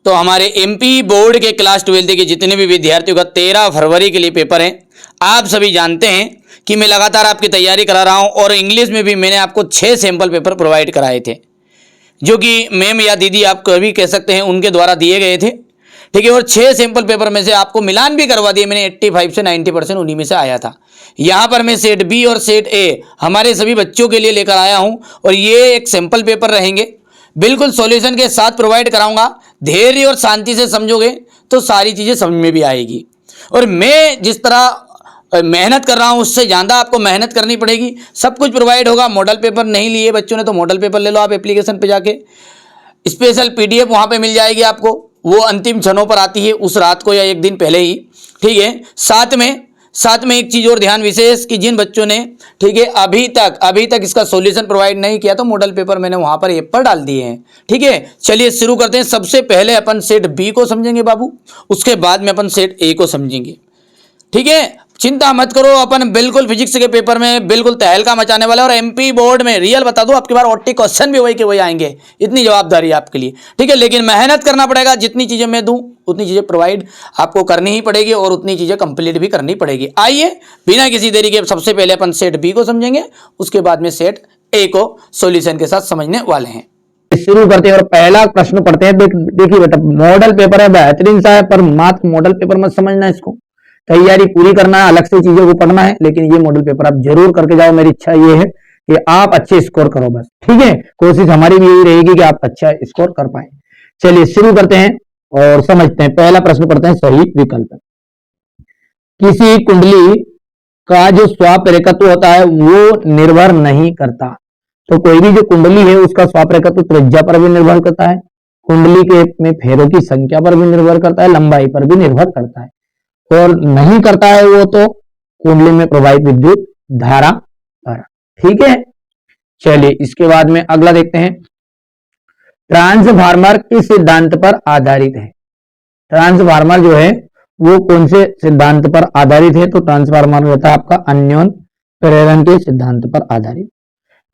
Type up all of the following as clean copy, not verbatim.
तो हमारे MP board के क्लास 12 के जितने भी विद्यार्थियों का 13 फरवरी के लिए पेपर है, आप सभी जानते हैं कि मैं लगातार आपकी तैयारी करा रहा हूं और इंग्लिश में भी मैंने आपको 6 सैंपल पेपर प्रोवाइड कराए थे, जो कि मैम या दीदी आप कभी कह सकते हैं उनके द्वारा दिए गए थे। ठीक है, और 6 सैंपल पेपर में से आपको मिलान भी करवा दिए मैंने, 85 से 90% उन्हीं में से आया था। यहाँ पर मैं सेट बी और सेट ए हमारे सभी बच्चों के लिए लेकर आया हूँ और ये एक सैंपल पेपर रहेंगे, बिल्कुल सॉल्यूशन के साथ प्रोवाइड कराऊंगा। धैर्य और शांति से समझोगे तो सारी चीज़ें समझ में भी आएगी। और मैं जिस तरह मेहनत कर रहा हूँ उससे ज़्यादा आपको मेहनत करनी पड़ेगी। सब कुछ प्रोवाइड होगा। मॉडल पेपर नहीं लिए बच्चों ने तो मॉडल पेपर ले लो आप एप्लीकेशन पे जाके। स्पेशल पीडीएफ वहाँ पे मिल जाएगी आपको, वो अंतिम क्षणों पर आती है, उस रात को या एक दिन पहले ही। ठीक है, साथ में एक चीज़ और ध्यान विशेष कि जिन बच्चों ने ठीक है अभी तक इसका सॉल्यूशन प्रोवाइड नहीं किया तो मॉडल पेपर मैंने वहाँ पर ऐप पर डाल दिए हैं। ठीक है, चलिए शुरू करते हैं। सबसे पहले अपन सेट बी को समझेंगे बाबू, उसके बाद में अपन सेट ए को समझेंगे। ठीक है, चिंता मत करो, अपन बिल्कुल फिजिक्स के पेपर में बिल्कुल तहलका मचाने वाले और एमपी बोर्ड में रियल बता दो आपके बार ओटी क्वेश्चन भी वही के वही आएंगे, इतनी जवाबदारी आपके लिए। ठीक है, लेकिन मेहनत करना पड़ेगा। जितनी चीज़ें मैं दूं उतनी चीज़ें प्रोवाइड आपको करनी ही पड़ेगी और उतनी चीज़ें कंप्लीट भी करनी पड़ेगी। आइए बिना किसी देरी के सबसे पहले अपन सेट बी को समझेंगे, उसके बाद में सेट ए को सॉल्यूशन के साथ समझने वाले हैं। शुरू करते हैं और पहला प्रश्न पढ़ते हैं। देखिए बेटा, मॉडल पेपर है, बेहतरीन सा है, पर मात्र मॉडल पेपर मत समझना, इसको तैयारी पूरी करना है, अलग से चीजों को पढ़ना है, लेकिन ये मॉडल पेपर आप जरूर करके जाओ। मेरी इच्छा ये है कि आप अच्छे स्कोर करो बस। ठीक है, कोशिश हमारी भी यही रहेगी कि आप अच्छा स्कोर कर पाए। चलिए शुरू करते हैं और समझते हैं। पहला प्रश्न पढ़ते हैं, सही विकल्प। किसी कुंडली का जो स्वापरेखत्व होता है वो निर्भर नहीं करता। तो कोई भी जो कुंडली है उसका स्वापरेखत्व त्रिज्या पर भी निर्भर करता है, कुंडली के में फेरों की संख्या पर भी निर्भर करता है, लंबाई पर भी निर्भर करता है, और नहीं करता है वो तो कुंडली में प्रवाहित विद्युत धारा पर। ठीक है, चलिए इसके बाद में अगला देखते हैं। ट्रांसफार्मर किस सिद्धांत पर आधारित है? ट्रांसफार्मर जो है वो कौन से सिद्धांत पर आधारित है? तो ट्रांसफार्मर होता है आपका अन्योन प्रेरण के सिद्धांत पर आधारित।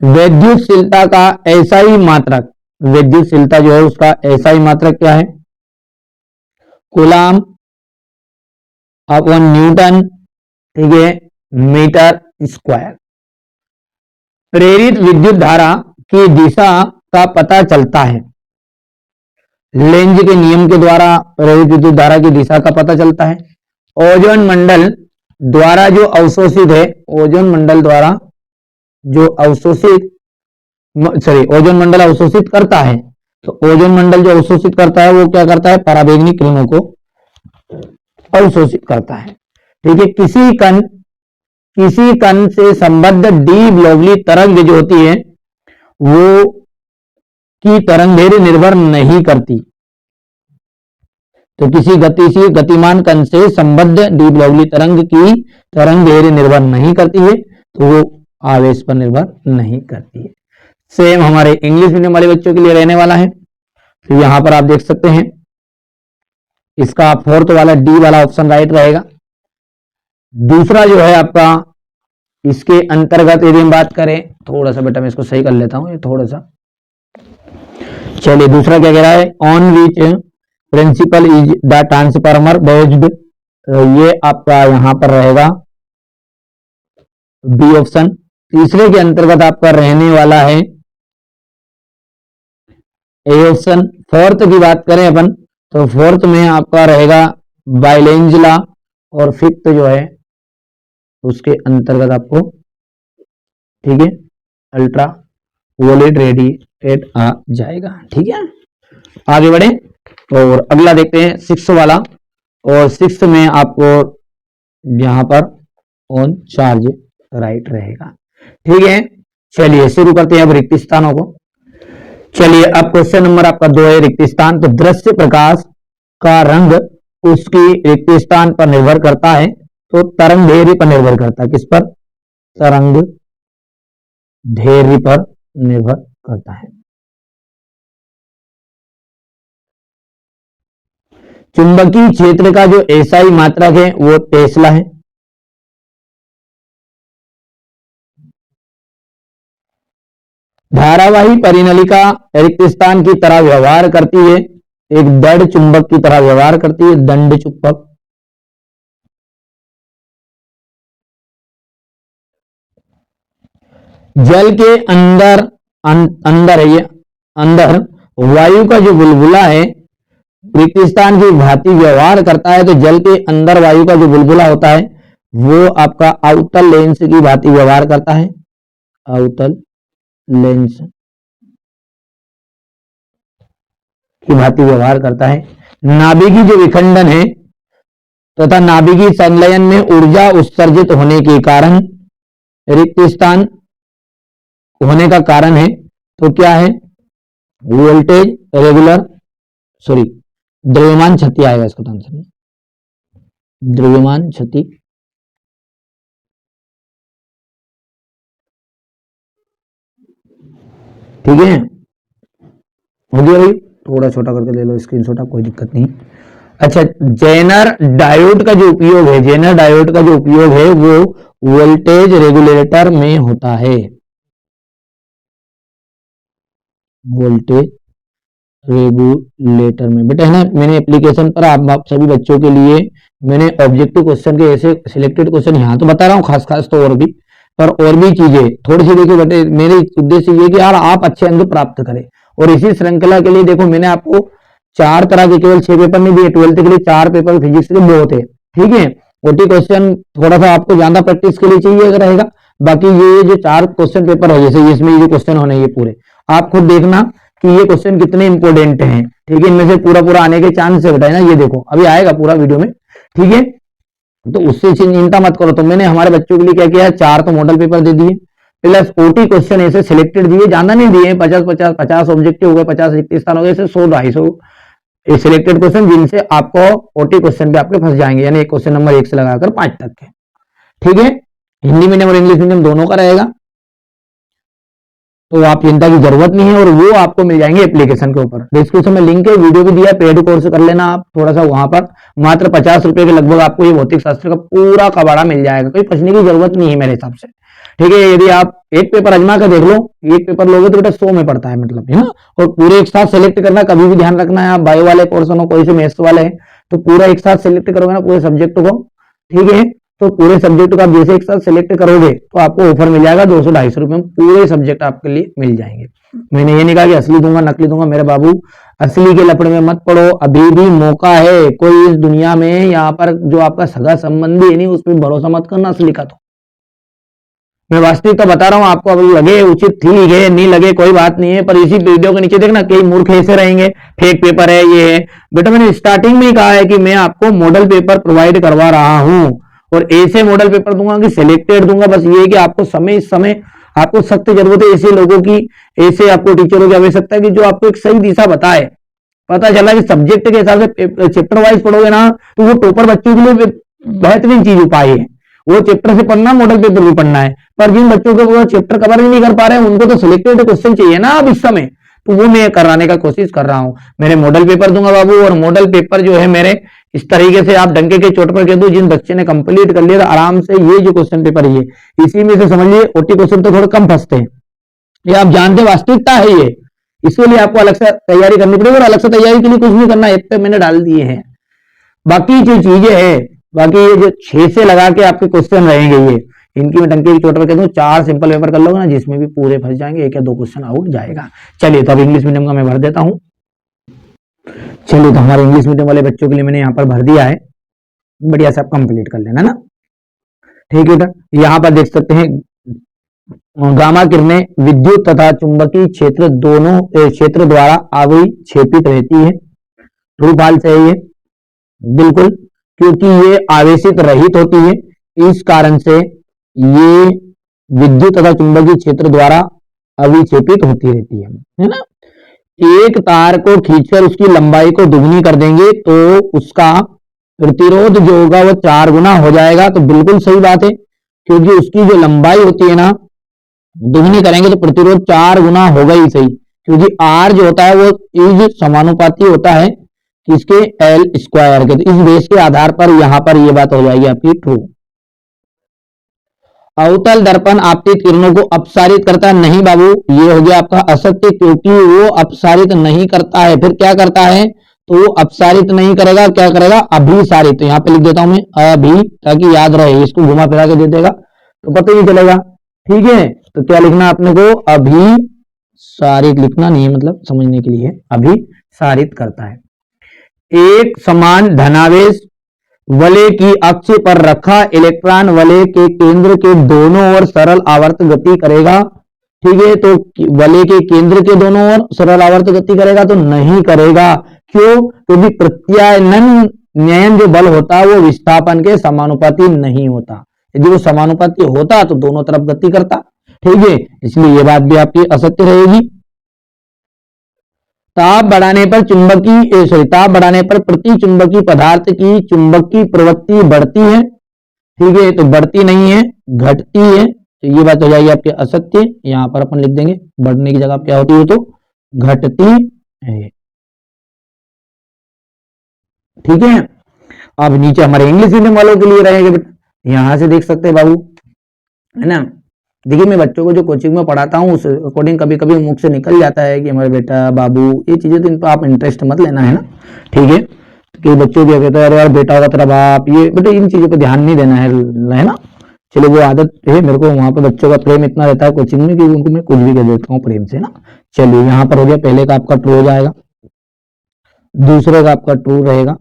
वैद्युतशीलता का एसआई मात्रक, वैद्युतशीलता जो है उसका एसआई मात्रक क्या है? कूलाम अपॉन न्यूटन, ठीक है, मीटर स्क्वायर। प्रेरित विद्युत धारा की दिशा का पता चलता है, लेंज के नियम के द्वारा प्रेरित विद्युत धारा की दिशा का पता चलता है। ओजोन मंडल द्वारा जो अवशोषित है, ओजोन मंडल द्वारा जो अवशोषित ओजोन मंडल अवशोषित करता है, तो ओजोन मंडल जो अवशोषित करता है वो क्या करता है? पराबैंगनी किरणों को अवशोषित करता है। ठीक है, किसी कण से संबद्ध डी ब्लॉगली तरंग जो होती है वो की तरंग दैर्घ्य निर्भर नहीं करती। तो किसी गतिशील गतिमान कण से संबद्ध डी ब्लॉगली तरंग की तरंग दैर्घ्य निर्भर नहीं करती है, तो वो आवेश पर निर्भर नहीं करती है। सेम हमारे इंग्लिश मीडियम वाले बच्चों के लिए रहने वाला है। तो यहां पर आप देख सकते हैं इसका फोर्थ वाला डी वाला ऑप्शन राइट रहेगा। दूसरा जो है आपका इसके अंतर्गत यदि हम बात करें, थोड़ा सा बेटा मैं इसको सही कर लेता हूं, ये थोड़ा सा। चलिए दूसरा क्या कह रहा है? On which principle is the transformer based, ये आपका यहां पर रहेगा बी ऑप्शन। तीसरे के अंतर्गत आपका रहने वाला है ए ऑप्शन। फोर्थ की बात करें अपन तो फोर्थ में आपका रहेगा बाइलेंज लॉ, और फिफ्थ जो है उसके अंतर्गत आपको, ठीक है, अल्ट्रा वोलेट रेडिएट आ जाएगा। ठीक है, आगे बढ़े और अगला देखते हैं सिक्स वाला, और सिक्स में आपको यहां पर ऑन चार्ज राइट रहेगा। ठीक है, चलिए शुरू करते हैं अब रिक्त स्थानों को। चलिए अब क्वेश्चन नंबर आपका 2 है रिक्त स्थान। तो दृश्य प्रकाश का रंग उसकी रिक्त स्थान पर निर्भर करता है, तो तरंग दैर्घ्य पर निर्भर करता है। किस पर? तरंग दैर्घ्य पर निर्भर करता है। चुंबकीय क्षेत्र का जो एसआई मात्रक है वो टेस्ला है। धारावाही परिनलिका रिक्त स्थान की तरह व्यवहार करती है, एक दंड चुंबक की तरह व्यवहार करती है, दंड चुंबक। जल के अंदर है ये, अंदर वायु का जो बुलबुला है रिक्त स्थान की भांति व्यवहार करता है। तो जल के अंदर वायु का जो बुलबुला होता है वो आपका अवतल लेंस की भांति व्यवहार करता है, अवतल लेंस की भांति व्यवहार करता है। नाभिकीय जो विखंडन है तथा नाभिकीय संलयन में ऊर्जा उत्सर्जित होने के कारण रिक्त स्थान होने का कारण है। तो क्या है, वोल्टेज रेगुलर, सॉरी द्रव्यमान क्षति आएगा इसका आंसर, द्रव्यमान क्षति। ठीक है, हो गया भाई, थोड़ा छोटा करके ले लो स्क्रीनशॉट, आप कोई दिक्कत नहीं। अच्छा, जेनर डायोड का जो उपयोग है, जेनर डायोड का जो उपयोग है वो वोल्टेज रेगुलेटर में होता है, वोल्टेज रेगुलेटर में। बेटा है ना, मैंने एप्लीकेशन पर आप सभी बच्चों के लिए मैंने ऑब्जेक्टिव क्वेश्चन के ऐसे सिलेक्टेड क्वेश्चन यहाँ तो बता रहा हूँ खास तो, और भी पर और भी चीजें थोड़ी सी देखिए बेटे, मेरे उद्देश्य ये कि यार आप अच्छे अंक प्राप्त करें। और इसी श्रृंखला के लिए देखो मैंने आपको 4 तरह के, केवल 6 पेपर नहीं दिए, 12th के लिए 4 पेपर फिजिक्स के बहुत है। ठीक है, ओटी क्वेश्चन थोड़ा सा आपको ज्यादा प्रैक्टिस के लिए चाहिए अगर रहेगा। बाकी ये जो 4 क्वेश्चन पेपर है, जैसे इसमें ये जो क्वेश्चन होने ये पूरे आप खुद देखना कि ये क्वेश्चन कितने इंपॉर्टेंट हैं। ठीक है, इनमें से पूरा आने के चांस है बेटा, है ना, ये देखो अभी आएगा पूरा वीडियो में। ठीक है, तो उससे चिंता मत करो। तो मैंने हमारे बच्चों के लिए क्या किया है, 4 तो मॉडल पेपर दे दिए प्लस ओटी क्वेश्चन ऐसे सिलेक्टेड दिए, ज्यादा नहीं दिए, 50 ऑब्जेक्टिव हो गए, 50 रिक्त स्थान हो गए, 100-250 सिलेक्टेड क्वेश्चन जिनसे आपको ओटी क्वेश्चन पे आपके फंस जाएंगे, यानी क्वेश्चन नंबर 1 से लगाकर 5 तक के। ठीक है, हिंदी मीडियम और इंग्लिश मीडियम दोनों का रहेगा, तो आप चिंता की जरूरत नहीं है। और वो आपको मिल जाएंगे एप्लीकेशन के ऊपर, डिस्क्रिप्शन में लिंक है, वीडियो भी दिया है, पेड कोर्स कर लेना आप थोड़ा सा वहां पर, मात्र 50 रुपए के लगभग आपको ये भौतिक शास्त्र का पूरा कबाड़ा मिल जाएगा, कोई पढ़ने की जरूरत नहीं है मेरे हिसाब से। ठीक है, यदि आप एक पेपर अजमा कर देख लो, एक पेपर लोगे तो बेटा 100 में पड़ता है, मतलब है ना। और पूरे एक साथ सेलेक्ट करना, कभी भी ध्यान रखना है, आप बायो वाले पोर्सन हो, कोई से मैथ्स वाले हैं, तो पूरा एक साथ सेलेक्ट करोगे ना पूरे सब्जेक्ट को। ठीक है, तो पूरे सब्जेक्ट को आप जैसे एक साथ सेलेक्ट करोगे तो आपको ऑफर मिल जाएगा 200-250 रुपए में, पूरे सब्जेक्ट आपके लिए मिल जाएंगे। मैंने ये नहीं कहा कि असली दूंगा नकली दूंगा, मेरे बाबू असली के लफड़े में मत पड़ो, अभी भी मौका है। कोई इस दुनिया में यहाँ पर जो आपका सगा संबंधी है नहीं, उस पर भरोसा मत करना असली का। तो मैं वास्तविकता बता रहा हूँ आपको, अब लगे उचित ठीक है, नहीं लगे कोई बात नहीं है, पर इसी वीडियो के नीचे देखना कई मूर्ख ऐसे रहेंगे, फेक पेपर है ये है। बेटा मैंने स्टार्टिंग में ही कहा है कि मैं आपको मॉडल पेपर प्रोवाइड करवा रहा हूँ, और ऐसे मॉडल पेपर दूंगा कि सिलेक्टेड दूंगा। बस ये है कि आपको समय आपको सख्त जरूरत है ऐसे लोगों की, ऐसे आपको टीचरों की आवश्यकता है कि जो आपको एक सही दिशा बताए। पता चला कि सब्जेक्ट के हिसाब से चैप्टर वाइज पढ़ोगे ना, तो वो टॉपर बच्चों के लिए बेहतरीन चीज उपाय है। वो चैप्टर से पढ़ना, मॉडल पेपर भी पढ़ना है, पर जिन बच्चों को वो चैप्टर कवर ही नहीं कर पा रहे हैं, उनको तो सिलेक्टेड क्वेश्चन चाहिए ना अब इस समय, तो वो मैं कराने का कोशिश कर रहा हूं। मेरे मॉडल पेपर दूंगा बाबू, और मॉडल पेपर जो है मेरे इस तरीके से आप डंके के चोट पर कह दो, जिन बच्चे ने कंप्लीट कर लिया आराम से, ये जो क्वेश्चन पेपर है इसी में से समझिए ओटी क्वेश्चन तो थोड़े कम फंसते हैं, ये आप जानते वास्तविकता है ये, इसके लिए आपको अलग से तैयारी करनी पड़ेगी, और अलग से तैयारी के लिए कुछ नहीं करना, एक पे मैंने डाल दिए हैं। बाकी जो चीजें है, बाकी ये जो 6 से लगा के आपके क्वेश्चन रहेंगे, ये इनकी मैं डंके की चोट पर कह दूं 4 सिंपल पेपर कर लोगे ना, जिसमें भी पूरे फंस जाएंगे, 1 या 2 क्वेश्चन आउट जाएगा। चलिए, तो अब इंग्लिश मीडियम का मैं भर देता हूं। चलिए, तो हमारे इंग्लिश मीडियम वाले बच्चों के लिए मैंने यहाँ पर भर दिया है, बढ़िया से आप कंप्लीट कर लेना ना। ठीक है, यहाँ पर देख सकते हैं गामा किरणें विद्युत तथा चुंबकीय क्षेत्र दोनों क्षेत्र द्वारा आविक्षेपित रहती है। ट्रू फॉल्स है ये, बिल्कुल, क्योंकि ये आवेशित रहित होती है, इस कारण से ये विद्युत तथा चुंबकीय क्षेत्र द्वारा अविक्षेपित होती रहती है ना। एक तार को खींचकर उसकी लंबाई को दुगनी कर देंगे तो उसका प्रतिरोध जो होगा वो 4 गुना हो जाएगा। तो बिल्कुल सही बात है, क्योंकि उसकी जो लंबाई होती है ना, दुगनी करेंगे तो प्रतिरोध 4 गुना होगा ही सही, क्योंकि आर जो होता है वो इज समानुपाती होता है किसके, एल स्क्वायर के। तो इस बेस के आधार पर यहां पर ये बात हो जाएगी आपकी ट्रू। अवतल दर्पण आपतित किरणों को अपसारित करता है, नहीं बाबू, ये हो गया आपका असत्य, क्योंकि वो अपसारित नहीं करता है। फिर क्या करता है, तो अपसारित नहीं करेगा, क्या करेगा, अभिसारित। तो यहाँ पे लिख देता हूं मैं अभी, ताकि याद रहे, इसको घुमा फिरा के दे देगा तो पता ही नहीं चलेगा। ठीक है, तो क्या लिखना अपने को, अभिसारित लिखना नहीं है, मतलब समझने के लिए अभिसारित करता है। एक समान धनावेश वलय की अक्ष पर रखा इलेक्ट्रॉन वलय के केंद्र के दोनों ओर सरल आवर्त गति करेगा। ठीक है, तो वलय के केंद्र के दोनों ओर सरल आवर्त गति करेगा तो नहीं करेगा। क्यों? क्योंकि प्रत्यानयन जो बल होता है वो विस्थापन के समानुपाती नहीं होता। यदि वो समानुपाती होता तो दोनों तरफ गति करता। ठीक है, इसलिए ये बात भी आपकी असत्य रहेगी। ताप बढ़ाने पर ताप बढ़ाने पर प्रति चुंबकीय पदार्थ की चुंबकीय प्रवृत्ति बढ़ती है। ठीक है, तो बढ़ती नहीं है, घटती है। तो ये बात हो जाएगी आपके असत्य। यहां पर अपन लिख देंगे बढ़ने की जगह क्या होती है, तो घटती है। ठीक है, अब नीचे हमारे इंग्लिश मीडियम वालों के लिए रहेंगे, यहां से देख सकते हैं बाबू, है ना। देखिए, मैं बच्चों को जो कोचिंग में पढ़ाता हूँ उस अकॉर्डिंग कभी कभी मुख से निकल जाता है कि हमारे बेटा बाबू, ये चीजें तो इन पर आप इंटरेस्ट मत लेना, है ना। ठीक है, कि बच्चों क्या कहते हैं, अरे यार बेटा होगा तेरा बाप, ये बेटा इन चीजों पर ध्यान नहीं देना है ना। चलो, वो आदत है मेरे को, वहां पर बच्चों का प्रेम इतना रहता है कोचिंग में कि उनको मैं कुछ भी कह देता हूँ प्रेम से ना। चलिए, यहाँ पर हो गया, पहले का आपका ट्रू हो जाएगा, दूसरे का आपका ट्रू रहेगा,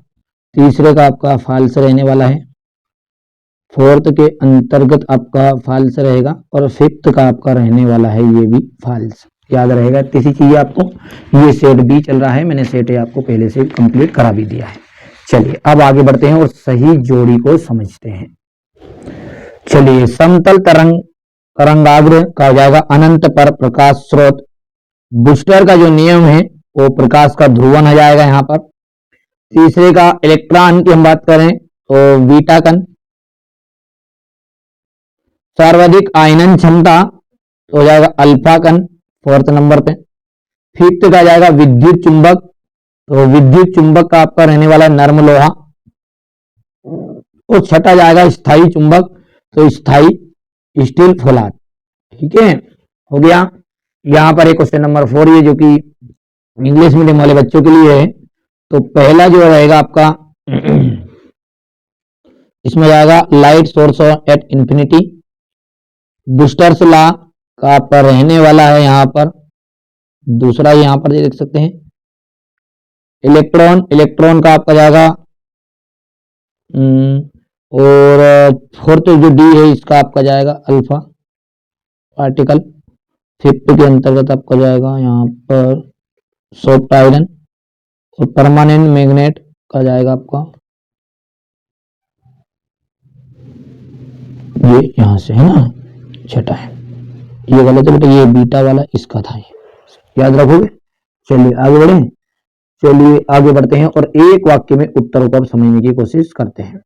तीसरे का आपका फाल्स रहने वाला है, फोर्थ के अंतर्गत आपका फाल्स रहेगा, और फिफ्थ का आपका रहने वाला है ये भी फाल्स। याद रहेगा, तीसरी चीज आपको, ये सेट बी चल रहा है, मैंने सेट ए आपको पहले से कंप्लीट करा भी दिया है। चलिए, अब आगे बढ़ते हैं और सही जोड़ी को समझते हैं। चलिए, समतल तरंगाग्र का हो जाएगा अनंत पर प्रकाश स्रोत। बूस्टर का जो नियम है वो प्रकाश का ध्रुवन हो जाएगा यहाँ पर। तीसरे का इलेक्ट्रॉन की हम बात करें तो बीटा कण। सर्वाधिक आयनन क्षमता तो हो जाएगा अल्फा कण, फोर्थ नंबर पे। फिफ्थ का जाएगा विद्युत चुंबक, तो विद्युत चुंबक का आपका रहने वाला नर्म लोहा। और छठा जाएगा स्थायी चुंबक, तो स्थायी स्टील फौलाद। ठीक है, हो गया। यहां पर एक क्वेश्चन नंबर 4 ये जो कि इंग्लिश मीडियम वाले बच्चों के लिए है। तो पहला जो रहेगा आपका इसमें जाएगा light source at infinity. Boosters law का आपका रहने वाला है यहाँ पर दूसरा, यहाँ पर देख सकते हैं इलेक्ट्रॉन का आपका जाएगा, और फोर्थ जो डी है इसका आपका जाएगा अल्फा पार्टिकल। फिफ्थ के अंतर्गत आपका जाएगा यहाँ पर सॉफ्ट आयरन, और परमानेंट मैग्नेट का जाएगा आपका ये यहां से, है ना, छठा है। ये गलत है बेटा, ये बीटा वाला इसका था, ये याद रखोगे। चलिए आगे बढ़े, चलिए आगे बढ़ते हैं और एक वाक्य में उत्तर को समझने की कोशिश करते हैं।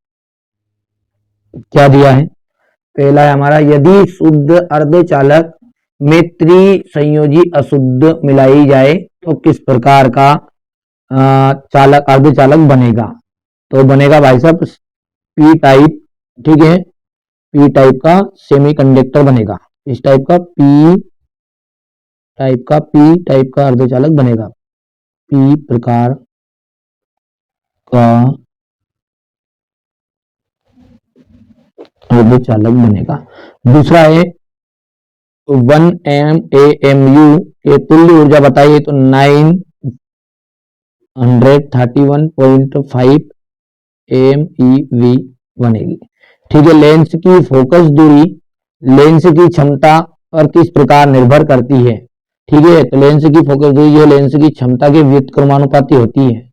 क्या दिया है, पहला है हमारा, यदि शुद्ध अर्धचालक में त्रिसंयोजी अशुद्ध मिलाई जाए तो किस प्रकार का चालक अर्धचालक बनेगा। तो बनेगा भाई साहब पी टाइप। ठीक है, पी टाइप का सेमीकंडक्टर बनेगा, इस टाइप का पी टाइप का अर्धचालक बनेगा, पी प्रकार का अर्धचालक बनेगा। दूसरा है 1 MAMU के तुल्य ऊर्जा बताइए, तो 931.5 MeV बनेगी। ठीक है, लेंस की फोकस दूरी लेंस की क्षमता पर किस प्रकार निर्भर करती है। ठीक है, तो लेंस की फोकस दूरी जो लेंस की क्षमता के व्युत्क्रमानुपाती होती है,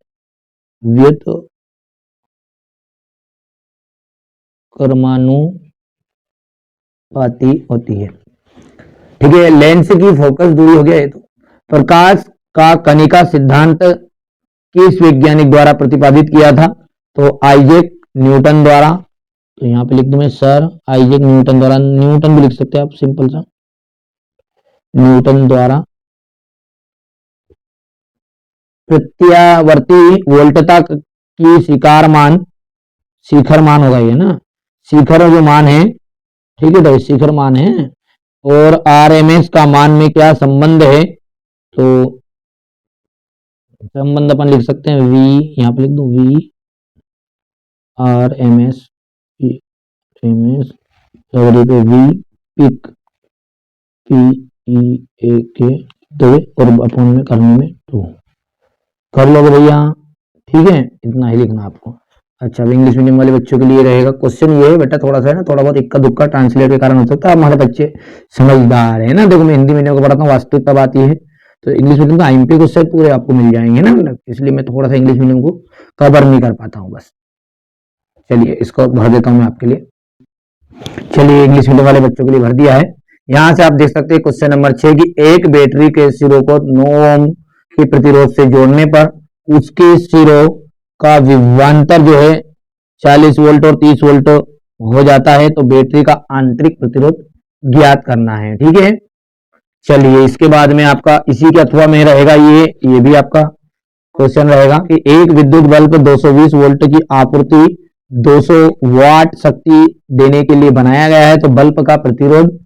व्युत्क्रमानुपाती होती है। ठीक है, लेंस की फोकस दूरी हो गया है। तो प्रकाश का कणिका सिद्धांत किस वैज्ञानिक द्वारा प्रतिपादित किया था, तो आइजैक न्यूटन द्वारा। तो यहाँ पे लिख दूं मैं सर आइजैक न्यूटन द्वारा, न्यूटन भी लिख सकते हैं आप सिंपल सा, न्यूटन द्वारा। प्रत्यावर्ती वोल्टता की शिखर मान होगा ये ना, शिखर जो मान है, ठीक है, तो शिखर मान है। और आरएमएस का मान में क्या संबंध है, तो संबंध अपन लिख सकते हैं वी, यहाँ पे लिख दो वी आर एम एस और ये वी पिक पी ई ए के 2 और अपन में करने में 2 कर लोगे भैया, ठीक है, इतना ही लिखना आपको। अच्छा, अब इंग्लिश मीडियम वाले बच्चों के लिए रहेगा क्वेश्चन ये है बेटा, थोड़ा सा है ना, थोड़ा बहुत इक्का दुक्का ट्रांसलेट के कारण हो सकता है, हमारे बच्चे समझदार है ना। देखो मैं हिंदी मीडियम को पढ़ाता हूँ, वास्तविकता बात ये है, तो इंग्लिश मीडियम का आईएमपी क्वेश्चन पूरे आपको मिल जाएंगे ना, मतलब इसलिए मैं थोड़ा सा इंग्लिश मीडियम को कवर नहीं कर पाता हूँ बस। चलिए इसको भर देता हूँ मैं आपके लिए। चलिए इंग्लिश मीडियम वाले बच्चों के लिए भर दिया है। यहाँ से आप देख सकते हैं क्वेश्चन नंबर 6 की एक बैटरी के सिरों को 9 ओम के प्रतिरोध से जोड़ने पर उसके सिरों का विभवांतर जो है 40 वोल्ट और 30 वोल्ट हो जाता है, तो बैटरी का आंतरिक प्रतिरोध ज्ञात करना है, ठीक है। चलिए इसके बाद में आपका इसी के अथवा में रहेगा ये भी आपका क्वेश्चन रहेगा कि एक विद्युत बल्ब 220 वोल्ट की आपूर्ति 200 वाट शक्ति देने के लिए बनाया गया है, तो बल्ब का प्रतिरोध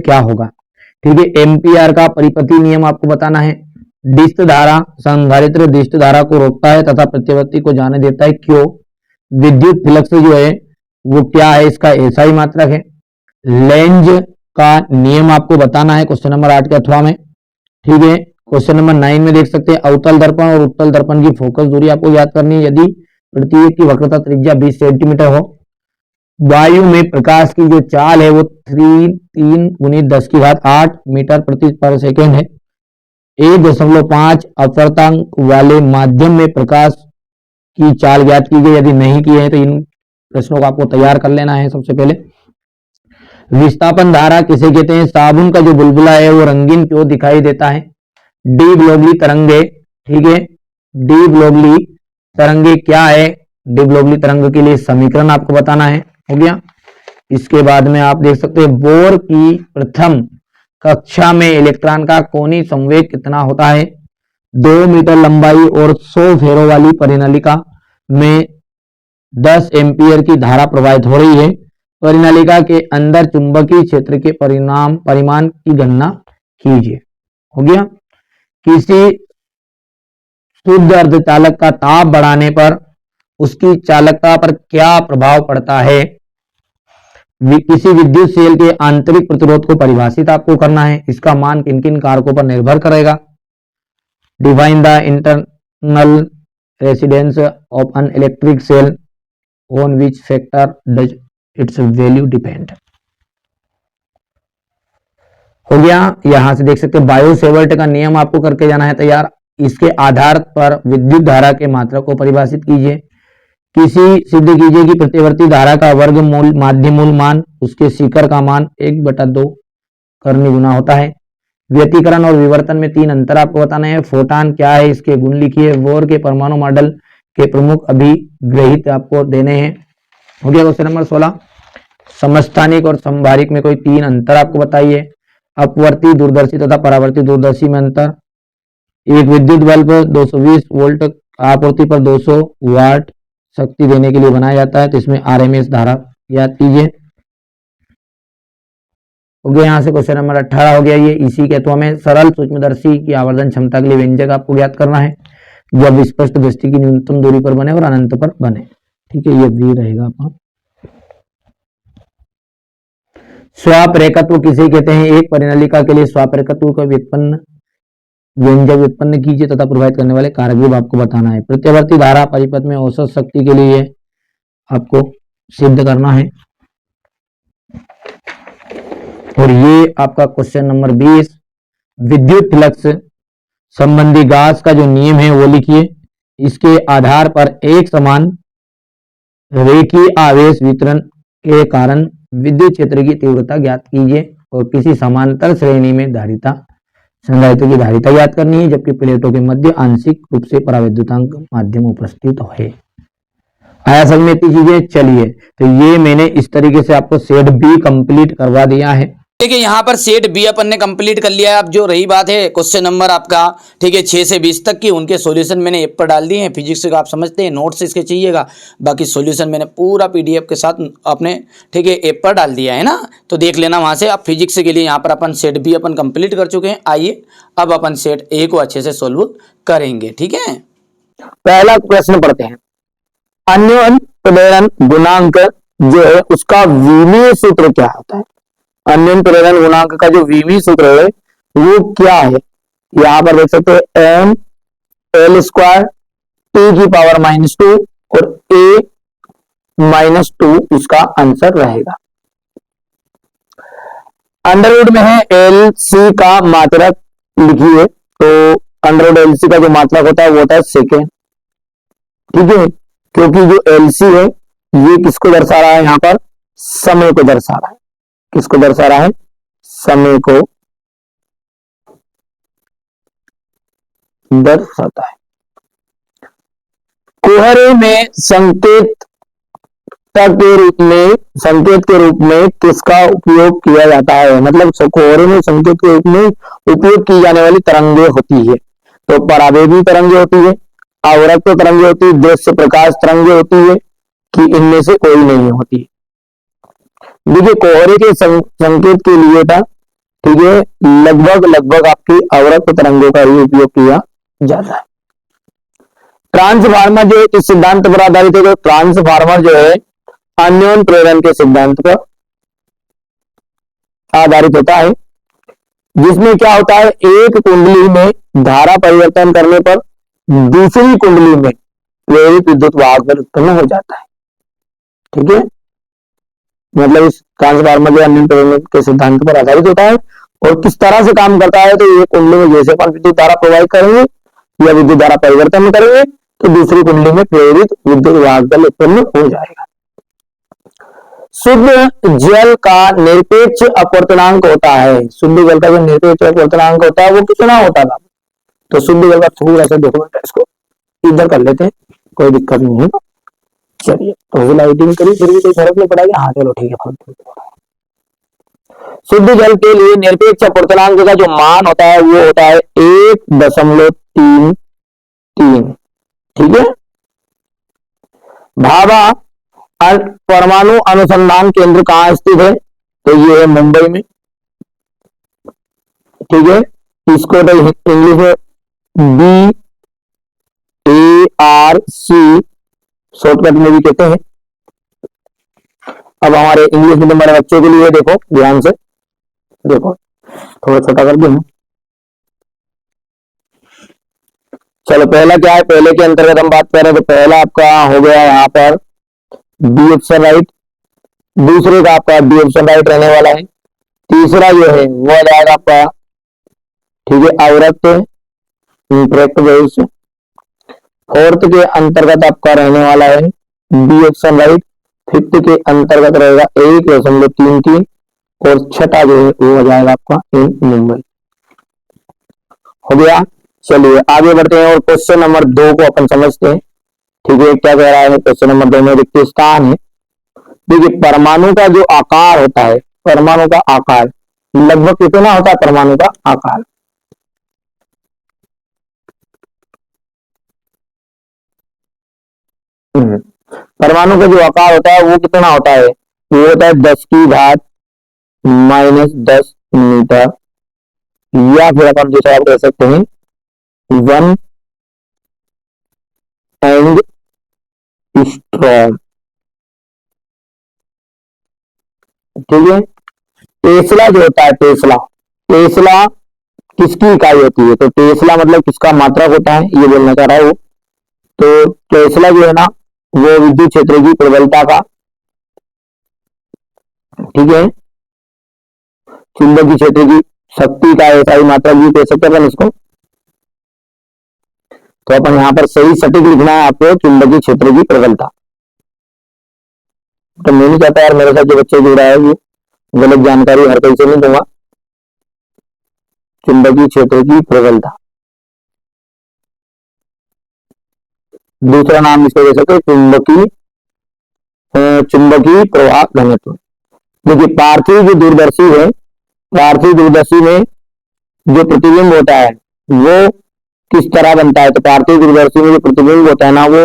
क्या होगा, ठीक है। एम्पियर का परिपथी नियम आपको बताना है। डिस्ट धारा संधारित्र डिस्ट धारा को रोकता है तथा प्रत्यावर्ती को जाने देता है, क्यों। विद्युत फ्लक्स जो है वो क्या है, इसका एसआई मात्रक है। लेंज का नियम आपको बताना है क्वेश्चन नंबर 8 के अथवा में, ठीक है। क्वेश्चन नंबर 9 में देख सकते हैं अवतल दर्पण और उत्तल दर्पण की फोकस दूरी आपको याद करनी है। यदि प्रत्येक की वक्रता त्रिज्या 20 सेंटीमीटर हो, वायु में प्रकाश की जो चाल है वो 3 × 10⁸ मीटर प्रति पर सेकेंड है। 1.5 अपवर्तनांक वाले माध्यम में प्रकाश की चाल ज्ञात की गई। यदि नहीं की है तो इन प्रश्नों को आपको तैयार कर लेना है। सबसे पहले विस्थापन धारा किसे कहते हैं, साबुन का जो बुलबुला है वो रंगीन क्यों दिखाई देता है। डी ब्रोगली तरंगे, ठीक है, डी ब्रोगली तरंगे क्या है, डी ब्रोगली तरंग के लिए समीकरण आपको बताना है, हो गया। इसके बाद में आप देख सकते हैं बोर की प्रथम कक्षा में इलेक्ट्रॉन का कोणीय संवेग कितना होता है। 2 मीटर लंबाई और 100 फेरों वाली परिनलिका में 10 एम्पियर की धारा प्रवाहित हो रही है। परिनलिका के अंदर चुंबकीय क्षेत्र के परिमाण की गणना कीजिए, हो गया। किसी शुद्ध अर्धचालक का ताप बढ़ाने पर उसकी चालकता पर क्या प्रभाव पड़ता है। किसी विद्युत सेल के आंतरिक प्रतिरोध को परिभाषित आपको करना है। इसका मान किन किन कारकों पर निर्भर करेगा। Define the internal resistance of an electric cell, on which factor does its value depend, हो गया। यहां से देख सकते हैं बायो-सेवर्ट का नियम आपको करके जाना है तैयार। इसके आधार पर विद्युत धारा के मात्रा को परिभाषित कीजिए। सिद्ध कीजिए कि प्रतिवर्ती धारा का वर्गमूल माध्य मूल मान उसके शिखर का मान 1/2 करनी गुना होता है। व्यतिकरण और विवर्तन में 3 अंतर आपको बताना है। फोटॉन क्या है, इसके गुण लिखिए। बोर के परमाणु मॉडल के प्रमुख अभिग्रहित आपको देने हैं, हो गया। क्वेश्चन नंबर 16 समस्थानिक और संभारिक में कोई 3 अंतर आपको बताइए। अपवर्ती दूरदर्शी तथा परावर्ती दूरदर्शी में अंतर। एक विद्युत बल्ब 220 वोल्ट आपूर्ति पर 200 वाट शक्ति देने के लिए बनाया जाता है, तो इसमें आरएमएस धारा याद कीजिए, हो गया। यहाँ से क्वेश्चन नंबर 18 हो गया। ये इसी के अथवा में सरल सूक्ष्मदर्शी की आवर्धन क्षमता के लिए व्यंजक आपको ज्ञात करना है, जब स्पष्ट दृष्टि की न्यूनतम दूरी पर बने और अनंत पर बने, ठीक है। ये भी रहेगा आपका। स्वापरेखत्व किसे कहते हैं, एक परिनलिका के लिए स्वापरेखत्व का व्यंजक व्युत्पन्न कीजिए तथा प्रभावित करने वाले कारक भी आपको बताना है। प्रत्यावर्ती धारा परिपथ में औसत शक्ति के लिए आपको सिद्ध करना है। और ये आपका क्वेश्चन नंबर 20 विद्युत फ्लक्स संबंधी गाउस का जो नियम है वो लिखिए। इसके आधार पर एक समान रेखीय आवेश वितरण के कारण विद्युत क्षेत्र की तीव्रता ज्ञात कीजिए। और किसी समांतर श्रेणी में धारिता संधारित्र की धारिता ज्ञात करनी है, जबकि प्लेटों के मध्य आंशिक रूप से परावैद्युतांक माध्यम उपस्थित है। आया समझ में इतनी चीजें। चलिए तो ये मैंने इस तरीके से आपको सेट बी कंप्लीट करवा दिया है। देखिए यहाँ पर सेट बी अपन ने कंप्लीट कर लिया है। अब जो रही बात है क्वेश्चन नंबर आपका, ठीक है, 6 से 20 तक की, उनके सॉल्यूशन मैंने ऐप पर डाल दिए हैं। फिजिक्स का आप समझते हैं, नोट्स इसके चाहिएगा, बाकी सॉल्यूशन मैंने पूरा पीडीएफ के साथ अपने, ठीक है, ऐप पर डाल दिया है ना, तो देख लेना वहाँ से। अब फिजिक्स के लिए यहाँ पर अपन सेट बी अपन कंप्लीट कर चुके हैं। आइए अब अपन सेट ए को अच्छे से सोल्व करेंगे, ठीक है। पहला प्रश्न पढ़ते हैं। अन्योन प्रेरण गुणांक जो है उसका विमीय सूत्र क्या होता है? अन्योन प्रेरण गुणांक का जो विमीय सूत्र है वो क्या है? यहां पर देख सकते हैं एम एल स्क्वायर टी की पावर -2 और ए -2 इसका आंसर रहेगा। अंडरवुड में है एल सी का मात्रक लिखिए, तो अंडरवुड एल सी का जो मात्रक होता है वो होता है सेकेंड, ठीक है, क्योंकि जो एल सी है ये किसको दर्शा रहा है? यहां पर समय को दर्शा रहा है। किसको दर्शा रहा है? समय को दर्शाता है। कोहरे में संकेत के रूप में किसका उपयोग किया जाता है? मतलब कोहरे में संकेत के रूप में उपयोग की जाने वाली तरंगें होती है, तो परावैद्युत तरंगें होती है, आवर्त तरंगें होती है, दृश्य प्रकाश तरंगें होती है, कि इनमें से कोई नहीं होती। देखिए कोहरे के संकेत के लिए था, ठीक है, लगभग आपकी आवर्त तरंगों का ही उपयोग किया जाता है। ट्रांसफार्मर जो इस सिद्धांत पर आधारित है, तो ट्रांसफार्मर जो है अन्योन प्रेरण के सिद्धांत पर आधारित होता है, जिसमें क्या होता है, एक कुंडली में धारा परिवर्तन करने पर दूसरी कुंडली में प्रेरित विद्युत वाहक बल उत्पन्न हो जाता है, ठीक है। मतलब इस ट्रांसफार्मर जो अन्योन प्रेरण के सिद्धांत पर आधारित होता है। और किस तरह से काम करता है, तो ये कुंडली में जैसे अपन विद्युत धारा प्रवाहित करेंगे या विद्युत धारा परिवर्तन करेंगे तो दूसरी कुंडली में प्रेरित विद्युत वाहक बल उत्पन्न हो जाएगा। शुद्ध जल का निरपेक्ष अपवर्तनांक होता है। शुद्ध जल का जो निरपेक्ष अपवर्तनांक होता है वो कितना होता था? तो शुद्ध जल का थोड़ा सा देखो, इसको इधर कर लेते हैं, कोई दिक्कत नहीं है। चलिए तो लाइटिंग करिए, फिर भी कोई फर्क नहीं पड़ेगा। हाँ चलो ठीक है, फर्क नहीं पड़ेगा। शुद्ध जल के लिए निरपेक्ष अपवर्तनांक का जो मान होता है वो होता है 1.33, ठीक है। भाभा परमाणु अनुसंधान केंद्र कहां स्थित है? तो ये है मुंबई में, ठीक है। इसको तो इंग्लिश में BARC शॉर्टकट में भी कहते हैं। अब हमारे इंग्लिश मीडियम वाले बच्चों के लिए देखो, ध्यान से देखो, थोड़ा छोटा कर दूं। चलो पहला क्या है, पहले के अंतर्गत हम बात कर रहे हैं, तो पहला आपका हो गया यहाँ पर डी ऑप्शन राइट, दूसरे का आपका डी ऑप्शन राइट रहने वाला है, तीसरा जो है वो आ जाएगा आपका, ठीक है, आवर्त इंटरेक्ट वेव्स, फोर्थ के अंतर्गत आपका रहने वाला है डी ऑप्शन राइट, फिफ्थ के अंतर्गत रहेगा 1.33 और छठा जो है वो हो जाएगा आपका इन मुंबई। हो गया। चलिए आगे बढ़ते हैं और क्वेश्चन नंबर 2 को अपन समझते हैं, ठीक है। क्या कह रहा है क्वेश्चन नंबर 2 में? रिक्त स्थान है। देखिए परमाणु का जो आकार होता है, परमाणु का आकार लगभग कितना होता है? परमाणु का आकार परमाणु का जो आकार होता है वो कितना होता है? वो होता है 10⁻⁻10 मीटर, या फिर अपन दूसरा आप कह सकते हैं 1 एंगस्ट्रॉम, ठीक है। टेस्ला जो होता है, टेस्ला किसकी इकाई होती है? तो टेस्ला मतलब किसका मात्रक होता है, ये बोलना चाह रहा है वो। तो टेस्ला जो है ना वो विद्युत क्षेत्र की प्रबलता का, ठीक है, चुंबकीय क्षेत्र की शक्ति का ऐसा ही मात्रक भी कह सकते हैं इसको। तो अपन यहां पर सही सटीक लिखना है आपको, चुंबकीय क्षेत्र की प्रबलता। तो मैं नहीं चाहता यार मेरे साथ जो बच्चे जुड़ रहा है वो गलत जानकारी हर कोई से नहीं दूंगा। चुंबकीय क्षेत्र की प्रबलता, दूसरा नाम इसको दे सकते चुंबकीय प्रवाह घनत्व। देखिए पार्थिव जो दूरदर्शी है पार्थिव दूरदर्शी में जो प्रतिबिंब होता है वो किस तरह बनता है? तो पार्थिव दूरदर्शी में जो प्रतिबिंब होता है ना वो